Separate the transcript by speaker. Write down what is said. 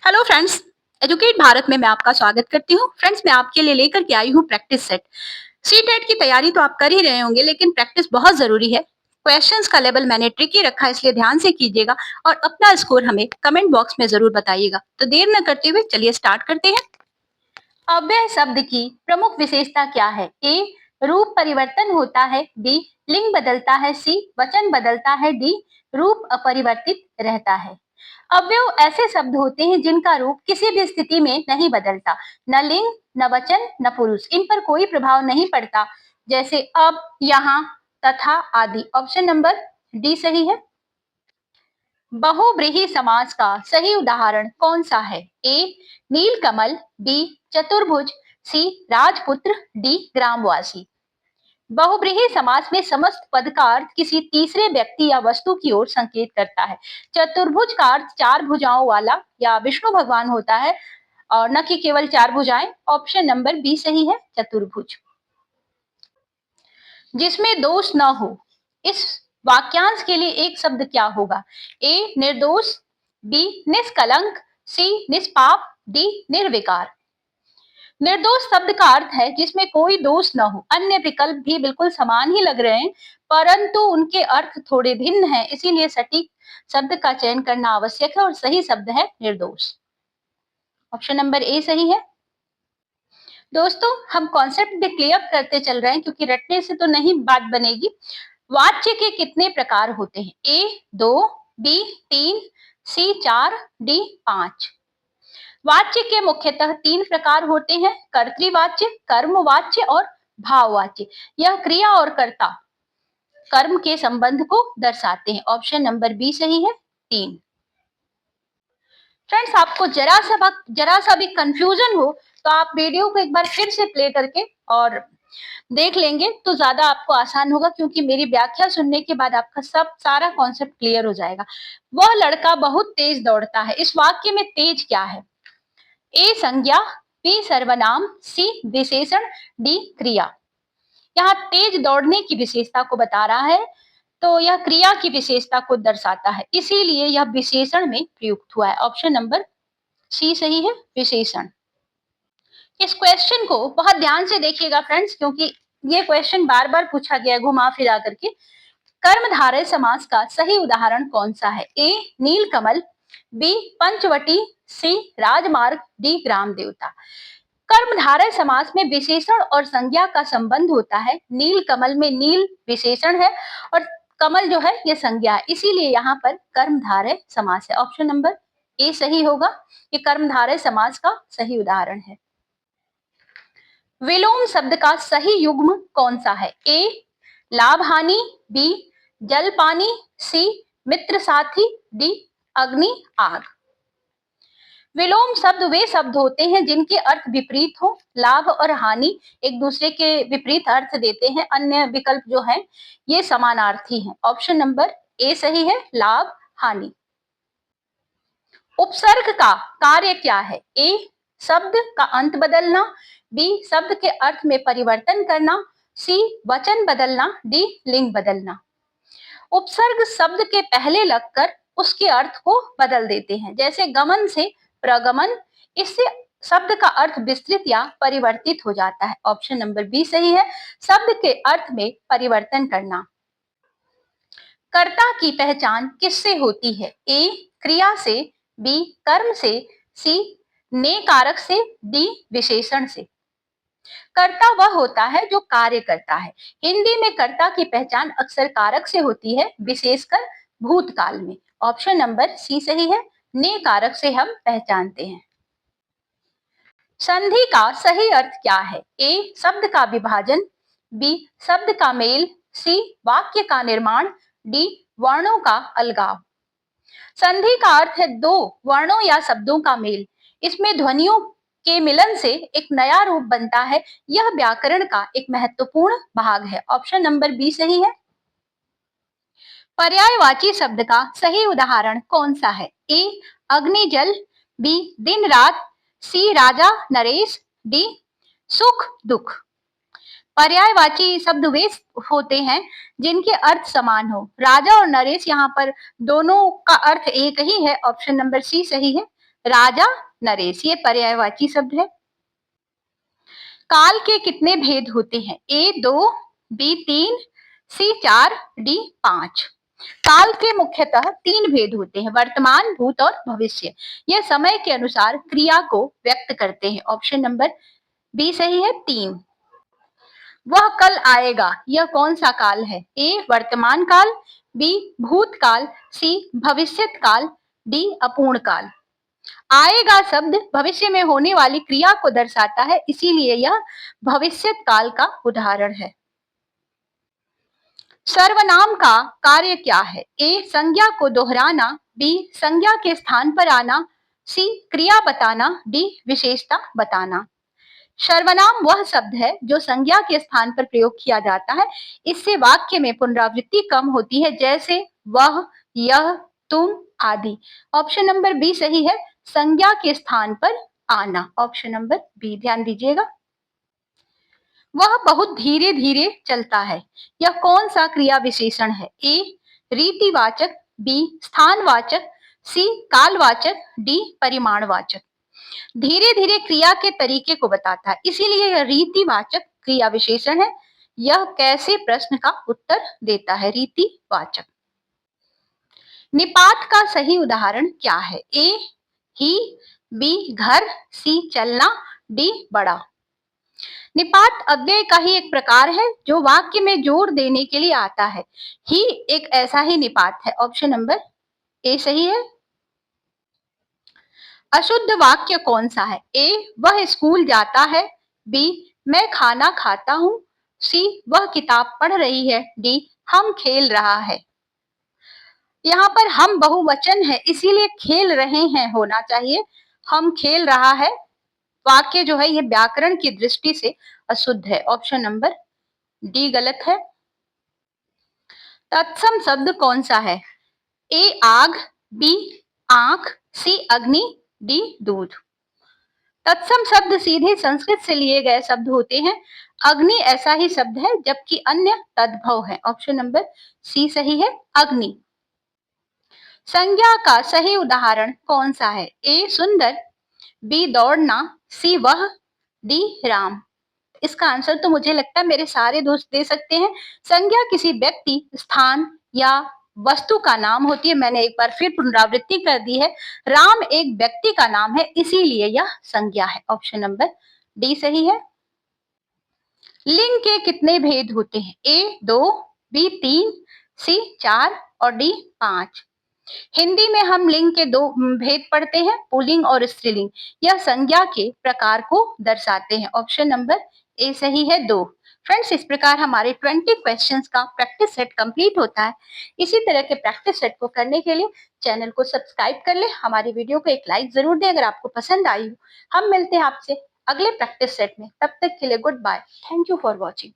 Speaker 1: Hello friends, educate Bharat में मैं आपका स्वागत करती हूँ। फ्रेंड्स, मैं आपके लिए लेकर के आई हूँ प्रैक्टिस सेट। सीटेट की तैयारी तो आप कर ही रहे होंगे, लेकिन प्रैक्टिस बहुत जरूरी है। क्वेश्चंस का लेवल मैंने ट्रिकी रखा है, इसलिए ध्यान से कीजिएगा और अपना स्कोर हमें कमेंट बॉक्स में जरूर बताइएगा। तो देर न करते हुए चलिए स्टार्ट करते हैं। अव्यय शब्द की प्रमुख विशेषता क्या है? ए, रूप परिवर्तन होता है। बी, लिंग बदलता है। सी, वचन बदलता है। डी, रूप अपरिवर्तित रहता है। अवयव ऐसे शब्द होते हैं जिनका रूप किसी भी स्थिति में नहीं बदलता। न लिंग, न वचन, न पुरुष, इन पर कोई प्रभाव नहीं पड़ता, जैसे अब, यहाँ, तथा आदि। ऑप्शन नंबर डी सही है। बहुव्रीहि समास का सही उदाहरण कौन सा है? ए, नीलकमल। बी, चतुर्भुज। सी, राजपुत्र। डी, ग्रामवासी। बहुव्रीहि समास में समस्त पद का अर्थ किसी तीसरे व्यक्ति या वस्तु की ओर संकेत करता है। चतुर्भुज का अर्थ चार भुजाओं वाला या विष्णु भगवान होता है, और न कि केवल चार भुजाएं। ऑप्शन नंबर बी सही है, चतुर्भुज। जिसमें दोष न हो, इस वाक्यांश के लिए एक शब्द क्या होगा? ए, निर्दोष। बी, निष्कलंक। सी, निष्पाप। डी, निर्विकार। निर्दोष शब्द का अर्थ है जिसमें कोई दोष न हो। अन्य विकल्प भी बिल्कुल समान ही लग रहे हैं, परंतु उनके अर्थ थोड़े भिन्न हैं, इसीलिए सटीक शब्द का चयन करना आवश्यक है और सही शब्द है निर्दोष। ऑप्शन नंबर ए सही है। दोस्तों, हम कॉन्सेप्ट भी क्लियर करते चल रहे हैं, क्योंकि रटने से तो नहीं बात बनेगी। वाच्य के कितने प्रकार होते हैं? ए, दो। बी, तीन। सी, चार। डी, पांच। वाच्य के मुख्यतः तीन प्रकार होते हैं: कर्तृवाच्य, कर्मवाच्य और भाववाच्य। यह क्रिया और कर्ता कर्म के संबंध को दर्शाते हैं। ऑप्शन नंबर बी सही है, तीन। फ्रेंड्स, आपको जरा सा भी कंफ्यूजन हो तो आप वीडियो को एक बार फिर से प्ले करके और देख लेंगे तो ज्यादा आपको आसान होगा, क्योंकि मेरी व्याख्या सुनने के बाद आपका सारा कॉन्सेप्ट क्लियर हो जाएगा। वह लड़का बहुत तेज दौड़ता है। इस वाक्य में तेज क्या है? ए, संज्ञा। बी, सर्वनाम। सी, विशेषण। डी, क्रिया। यहाँ तेज दौड़ने की विशेषता को बता रहा है, तो यह क्रिया की विशेषता को दर्शाता है, इसीलिए यह विशेषण में प्रयुक्त हुआ है। ऑप्शन नंबर सी सही है, विशेषण। इस क्वेश्चन को बहुत ध्यान से देखिएगा फ्रेंड्स, क्योंकि ये क्वेश्चन बार बार पूछा गया घुमा फिरा करके। कर्मधारय समास का सही उदाहरण कौन सा है? ए, नीलकमल। बी, पंचवटी। सी, राजमार्ग। डी, ग्राम देवता। कर्मधारय समास में विशेषण और संज्ञा का संबंध होता है। नीलकमल में नील विशेषण है और कमल जो है ये संज्ञा है, इसीलिए यहाँ पर कर्मधारय समास है। ऑप्शन नंबर ए सही होगा, ये कर्मधारय समास का सही उदाहरण है। विलोम शब्द का सही युग्म कौन सा है? ए, लाभ हानि। बी, जल पानी। सी, मित्र साथी। डी, अग्नि आग। विलोम शब्द वे शब्द होते हैं जिनके अर्थ विपरीत हो। लाभ और हानि एक दूसरे के विपरीत अर्थ देते हैं, अन्य विकल्प जो है ये समानार्थी हैं। ऑप्शन नंबर ए सही है, लाभ हानि। उपसर्ग का कार्य क्या है? ए, शब्द का अंत बदलना। बी, शब्द के अर्थ में परिवर्तन करना। सी, वचन बदलना। डी, लिंग बदलना। उपसर्ग शब्द के पहले लगकर उसके अर्थ को बदल देते हैं, जैसे गमन से प्रगमन। इससे शब्द का अर्थ विस्तृत या परिवर्तित हो जाता है। ऑप्शन नंबर बी सही है, शब्द के अर्थ में परिवर्तन करना। कर्ता की पहचान किससे होती है? ए, क्रिया से। बी, कर्म से। सी, ने कारक से। डी, विशेषण से। कर्ता वह होता है जो कार्य करता है। हिंदी में कर्ता की पहचान अक्सर कारक से होती है, विशेषकर भूतकाल में। ऑप्शन नंबर सी सही है, ने कारक से हम पहचानते हैं। संधि का सही अर्थ क्या है? ए, शब्द का विभाजन। बी, शब्द का मेल। सी, वाक्य का निर्माण। डी, वर्णों का अलगाव। संधि का अर्थ है दो वर्णों या शब्दों का मेल। इसमें ध्वनियों के मिलन से एक नया रूप बनता है। यह व्याकरण का एक महत्वपूर्ण भाग है। ऑप्शन नंबर बी सही है। पर्यायवाची शब्द का सही उदाहरण कौन सा है? ए, अग्नि जल। बी, दिन रात। सी, राजा नरेश। डी, सुख दुख। पर्यायवाची शब्द वे होते हैं जिनके अर्थ समान हो। राजा और नरेश यहाँ पर दोनों का अर्थ एक ही है। ऑप्शन नंबर सी सही है, राजा नरेश, ये पर्यायवाची शब्द है। काल के कितने भेद होते हैं? ए 2, बी 3, सी 4, डी 5। काल के मुख्यतः 3 भेद होते हैं, वर्तमान, भूत और भविष्य। यह समय के अनुसार क्रिया को व्यक्त करते हैं। ऑप्शन नंबर बी सही है, 3। वह कल आएगा, यह कौन सा काल है? ए वर्तमान काल, बी भूतकाल, सी भविष्यत काल, डी अपूर्ण काल। आएगा शब्द भविष्य में होने वाली क्रिया को दर्शाता है, इसीलिए यह भविष्यत काल का उदाहरण है। सर्वनाम का कार्य क्या है? ए संज्ञा को दोहराना, बी संज्ञा के स्थान पर आना, सी क्रिया बताना, डी विशेषता बताना। सर्वनाम वह शब्द है जो संज्ञा के स्थान पर प्रयोग किया जाता है। इससे वाक्य में पुनरावृत्ति कम होती है, जैसे वह, यह, तुम आदि। ऑप्शन नंबर बी सही है, संज्ञा के स्थान पर आना। ऑप्शन नंबर बी, ध्यान दीजिएगा। वह बहुत धीरे धीरे चलता है, यह कौन सा क्रिया विशेषण है? ए रीतिवाचक, बी स्थानवाचक, सी कालवाचक, डी परिमाणवाचक। धीरे धीरे क्रिया के तरीके को बताता है, इसीलिए यह रीतिवाचक क्रिया विशेषण है। यह कैसे प्रश्न का उत्तर देता है? रीतिवाचक। निपात का सही उदाहरण क्या है? ए ही, बी घर, सी चलना, डी बड़ा। निपात अव्यय का ही एक प्रकार है जो वाक्य में जोर देने के लिए आता है। ही एक ऐसा ही निपात है। ऑप्शन नंबर ए सही है। अशुद्ध वाक्य कौन सा है? ए वह स्कूल जाता है, बी मैं खाना खाता हूं, सी वह किताब पढ़ रही है, डी हम खेल रहा है। यहाँ पर हम बहुवचन है, इसीलिए खेल रहे हैं होना चाहिए। हम खेल रहा है वाक्य जो है ये व्याकरण की दृष्टि से अशुद्ध है। ऑप्शन नंबर डी गलत है। तत्सम शब्द कौन सा है? ए आग, बी आंख, सी अग्नि, डी दूध। तत्सम शब्द सीधे संस्कृत से लिए गए शब्द होते हैं। अग्नि ऐसा ही शब्द है, जबकि अन्य तद्भव है। ऑप्शन नंबर सी सही है, अग्नि। संज्ञा का सही उदाहरण कौन सा है? ए सुंदर, बी दौड़ना, सी वह, डी राम। इसका आंसर तो मुझे लगता है मेरे सारे दोस्त दे सकते हैं। संज्ञा किसी व्यक्ति, स्थान या वस्तु का नाम होती है। मैंने एक बार फिर पुनरावृत्ति कर दी है। राम एक व्यक्ति का नाम है, इसीलिए यह संज्ञा है। ऑप्शन नंबर डी सही है। लिंग के कितने भेद होते हैं? ए 2, बी 3, सी 4 और डी 5। हिंदी में हम लिंग के 2 भेद पढ़ते हैं, पुल्लिंग और स्त्रीलिंग। यह संज्ञा के प्रकार को दर्शाते हैं। ऑप्शन नंबर ए सही है, 2। फ्रेंड्स, इस प्रकार हमारे 20 क्वेश्चंस का प्रैक्टिस सेट कंप्लीट होता है। इसी तरह के प्रैक्टिस सेट को करने के लिए चैनल को सब्सक्राइब कर ले, हमारी वीडियो को एक लाइक जरूर दें अगर आपको पसंद आई हो। हम मिलते हैं आपसे अगले प्रैक्टिस सेट में, तब तक के लिए goodbye. Thank you for watching.